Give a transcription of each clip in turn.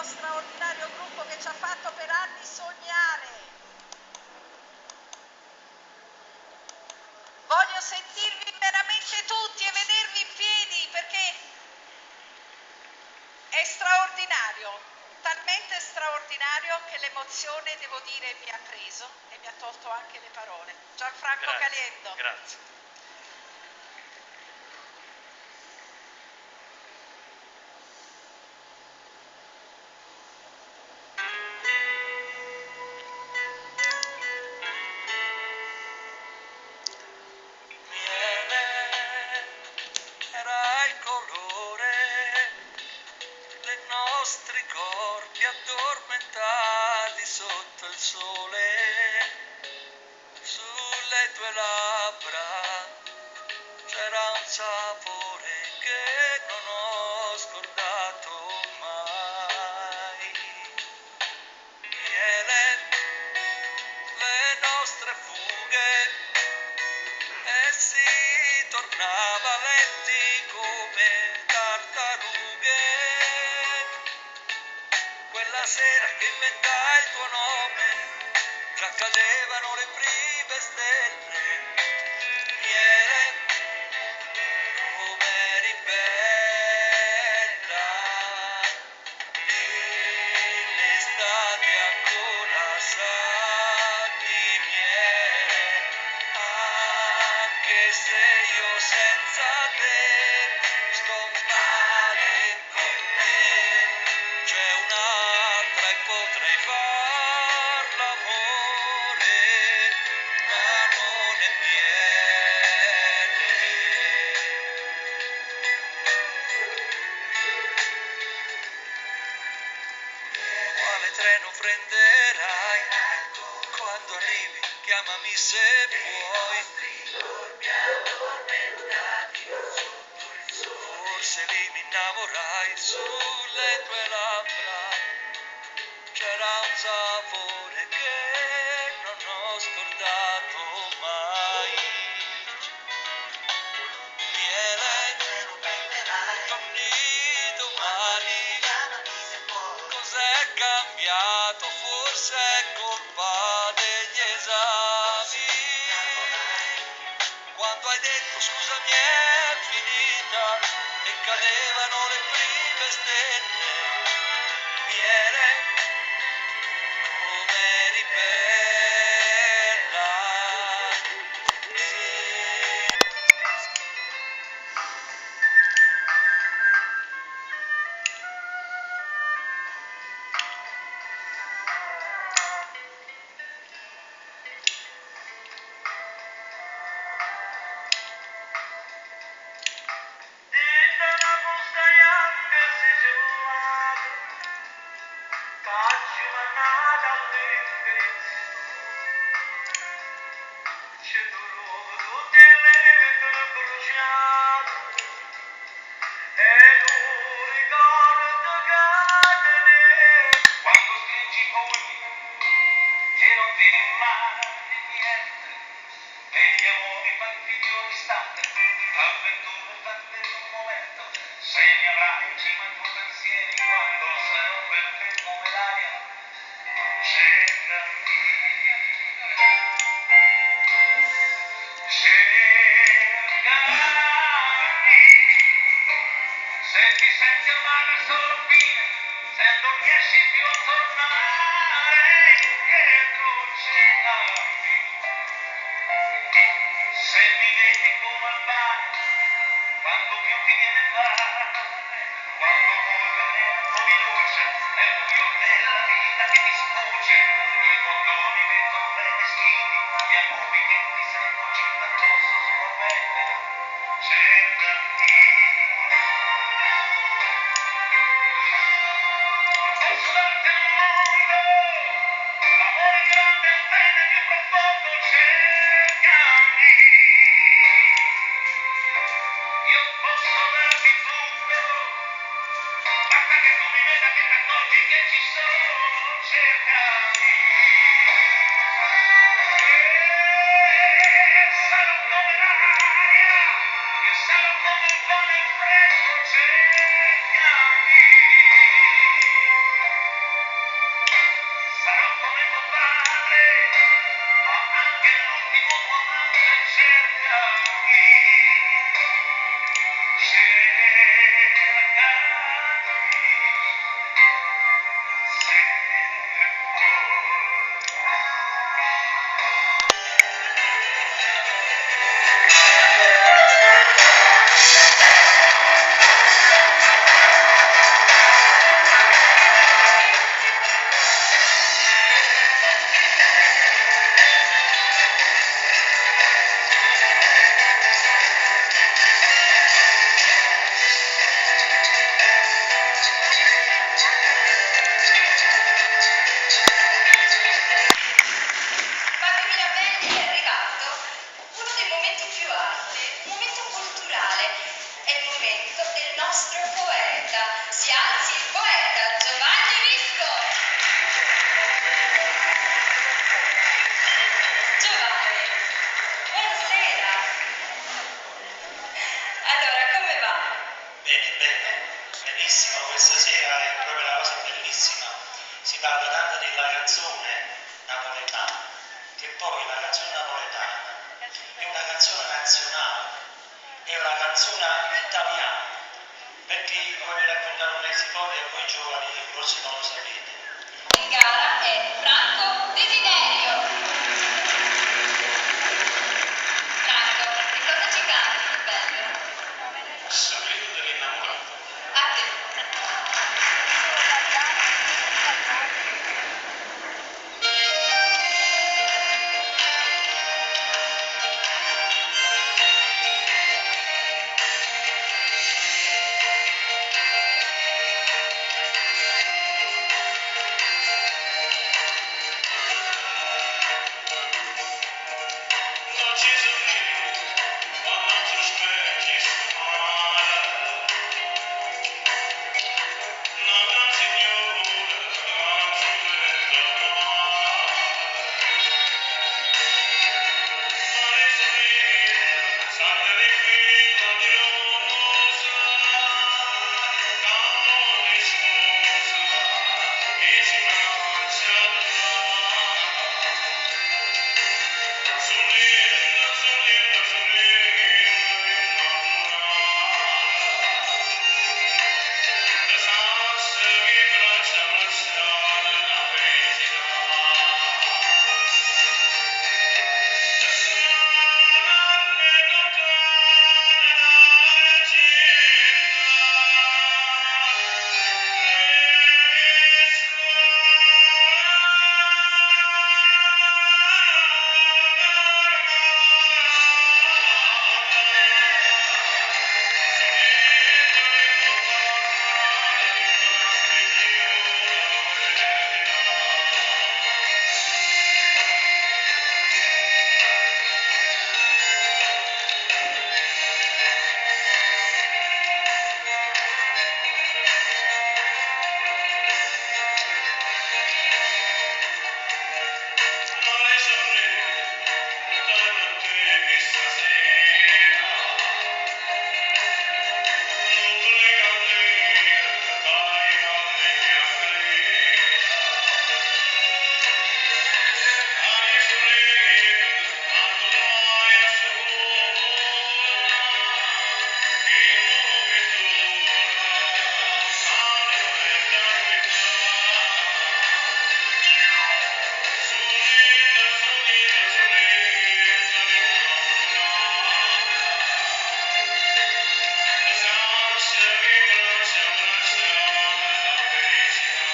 straordinario gruppo che ci ha fatto per anni sognare. Voglio sentirvi veramente tutti e vedervi in piedi perché è straordinario, talmente straordinario che l'emozione, devo dire, mi ha preso e mi ha tolto anche le parole. Gianfranco Caliendo. Grazie. Era il colore dei nostri corpi addormentati sotto il sole. Sulle tue labbra c'era un sapore che non ho scordato mai. Miele, le nostre fughe, e si tornava lenti come tartarughe. Quella sera che inventai il tuo nome, già cadevano le prime stelle. Miele, come eri bella, e l'estate ancora sa di miele, anche se io senza te sto male con te. C'è un'altra e potrei far l'amore, ma non è miele. Quale treno prenderai? Quando arrivi chiamami se puoi. Forse lì mi innamorai, sulle tue labbra c'era un sapore che non ho scordato mai. Miele, torni domani. Cos'è cambiato? Forse è colpa degli esami. Quando hai detto scusami è finita e cadevano le prime stelle. Miele, come eri bella. Faccio un'annata all'indirizzo, c'è tutte le lettere bruciate e non ricordo cadere. Quando stringi i pugni e non ti rimane niente, e gli amori fatti di un istante, avventure fatte in un momento, se mi avrai in cima ai tuoi pensieri quando sarò per te come l'aria, cercami, se ti senti amare solo fine, se non riesci più a tornare indietro, cercami. tratta della canzone napoletana, che poi la canzone napoletana è una canzone nazionale, è una canzone italiana, perché voglio raccontare un'episodio a voi giovani che forse non lo sapete. In gara è Franco Desiderio. Franco, che cosa ci canti di bello? Sapevo dell'innamorato. A te. Non ci sorridi, quando tu specchi sul mare. Nonna signora, anzuletta mare sorride, sale di fila di rosa, cavolo di sposa, dici un'ansia Sorrindo, sorrindo, sorrindo, innamorata. Da sassari braccia abbracciare la felicità. Da strade lontane dalla Mare sorride, intorno a te questa sera, tutte le candele dai cammini a creda. Mare sorride, quando vai a sola, il nome torna, cambio e tranquillità. Sorrida, sorrida, sorrida, innamorata. Da sassari braccia abbracciare la felicità.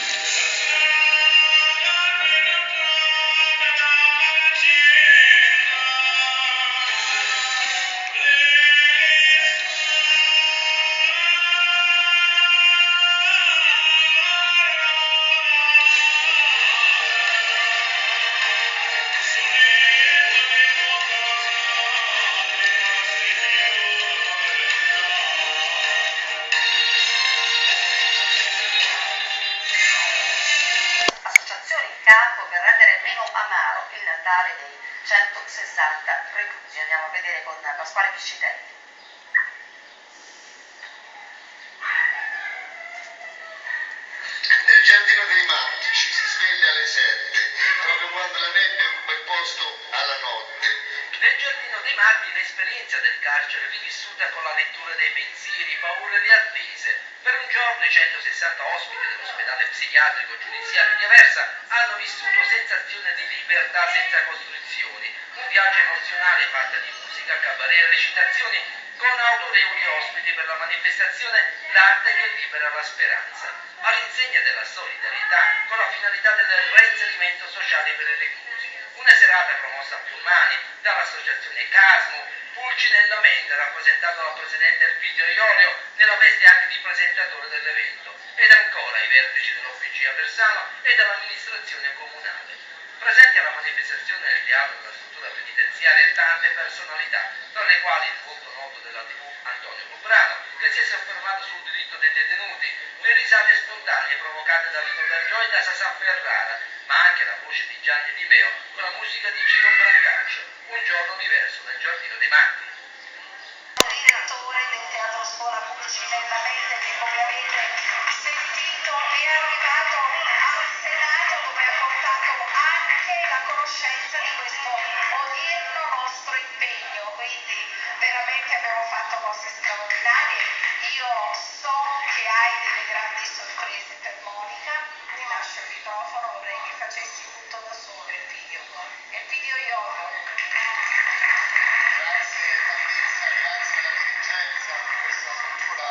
Da strade lontane dalla città, sorrido di nuovo casale, rimasti chiuso Associazione in campo per rendere meno amaro il Natale dei 160 reclusi. Andiamo a vedere con Pasquale Piscitelli. Nel giardino dei matti ci si sveglia alle 7, proprio quando la nebbia è un bel posto alla notte. Nel giardino dei matti l'esperienza del carcere rivissuta con la lettura dei pensieri, paure e attese. Per un giorno i 160 ospiti dell'ospedale psichiatrico giudiziario di Aversa hanno vissuto sensazione di libertà senza costrizioni, un viaggio emozionale fatto di musica, cabaret e recitazioni con autorevoli ospiti per la manifestazione L'arte che libera la speranza, all'insegna della solidarietà con la finalità del reinserimento sociale per i reclusi. Una serata promossa a più mani dall'associazione Casmo, Pulcinella Mende, rappresentato dal presidente Elpidio Iorio, nella veste anche di presentatore dell'evento, ed ancora i vertici dell'OPG Aversano e dell'amministrazione comunale. Presenti alla manifestazione nel teatro della struttura penitenziaria tante personalità, tra le quali il volto noto della TV Antonio Lubrano, che si è soffermato sul diritto dei detenuti, le risate spontanee provocate da Vito D'Argio e da Sasà Ferrara, ma anche la voce di Gianni Di Meo con la musica di Ciro Brancaccio, Un giorno diverso nel giardino dei matti. Direttore del Teatro Scuola Pulcinella Mende, che come avete sentito è arrivato al Senato dove ha portato anche la conoscenza di questo odierno nostro impegno, quindi veramente abbiamo fatto cose straordinarie. Io so che hai delle grandi sorprese per Monica, ti lascio il microfono, vorrei che facessi tutto da solo Elpidio Iorio. Grazie Patrizia, grazie alla dirigenza di questa struttura,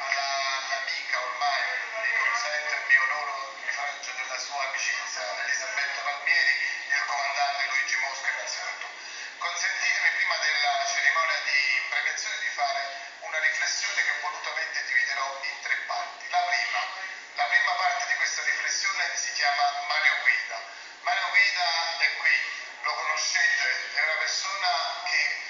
all'amica ormai, mi consente il mio onore di fraggio della sua amicizia, Elisabetta Palmieri e il comandante Luigi Mosca innanzitutto. Consentitemi prima della cerimonia di premiazione di fare una riflessione che volutamente dividerò in tre parti. La prima parte di questa riflessione si chiama Mario Guida. Mario Guida è qui, lo conoscete, è una persona che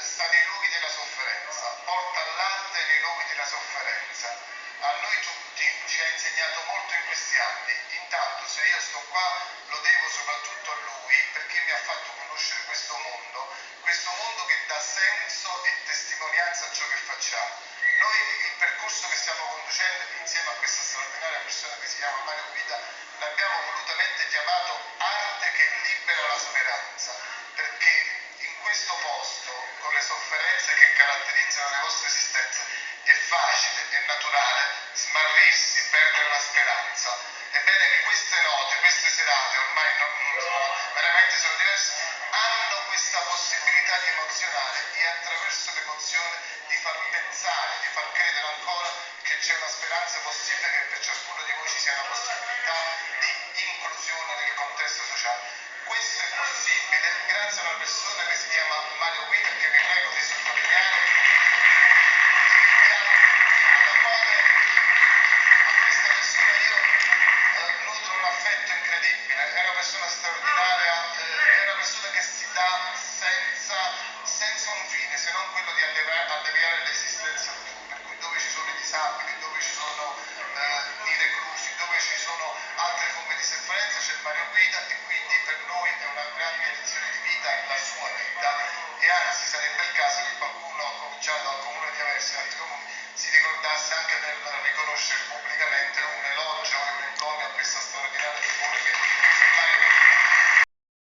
sta nei luoghi della sofferenza, porta l'arte nei luoghi della sofferenza. A noi tutti ci ha insegnato molto in questi anni. Intanto se io sto qua lo devo soprattutto a lui perché mi ha fatto conoscere questo mondo che dà senso e testimonianza a ciò che facciamo. Noi il percorso che stiamo conducendo insieme a questa straordinaria persona che si chiama Mario Guida l'abbiamo volutamente chiamato arte che libera la speranza, perché in questo posto, con le sofferenze che caratterizzano le vostre esistenze, è facile, è naturale smarrirsi, perdere la speranza. Ebbene, queste note, queste serate, ormai veramente sono diverse, hanno questa possibilità di emozionare, di attraverso l'emozione di far pensare, di far credere ancora che c'è una speranza possibile, che per ciascuno di voi ci sia una possibilità di inclusione nel contesto sociale. Questo è possibile grazie a una persona che si chiama Mario Guida, che vi prego di sottolineare, alla quale a questa persona io nutro un affetto incredibile. È una persona straordinaria, è una persona che si dà senza un fine se non quello di alleviare l'esistenza altrui, per cui dove ci sono i disabili, dove ci sono i reclusi, dove ci sono altre forme di sofferenza c'è Mario Guida, e quindi per noi è una grande lezione di vita la sua vita, e anzi sarebbe il caso che qualcuno, cominciato dal comune di Aversa e altri comuni, si ricordasse anche nel riconoscere pubblicamente una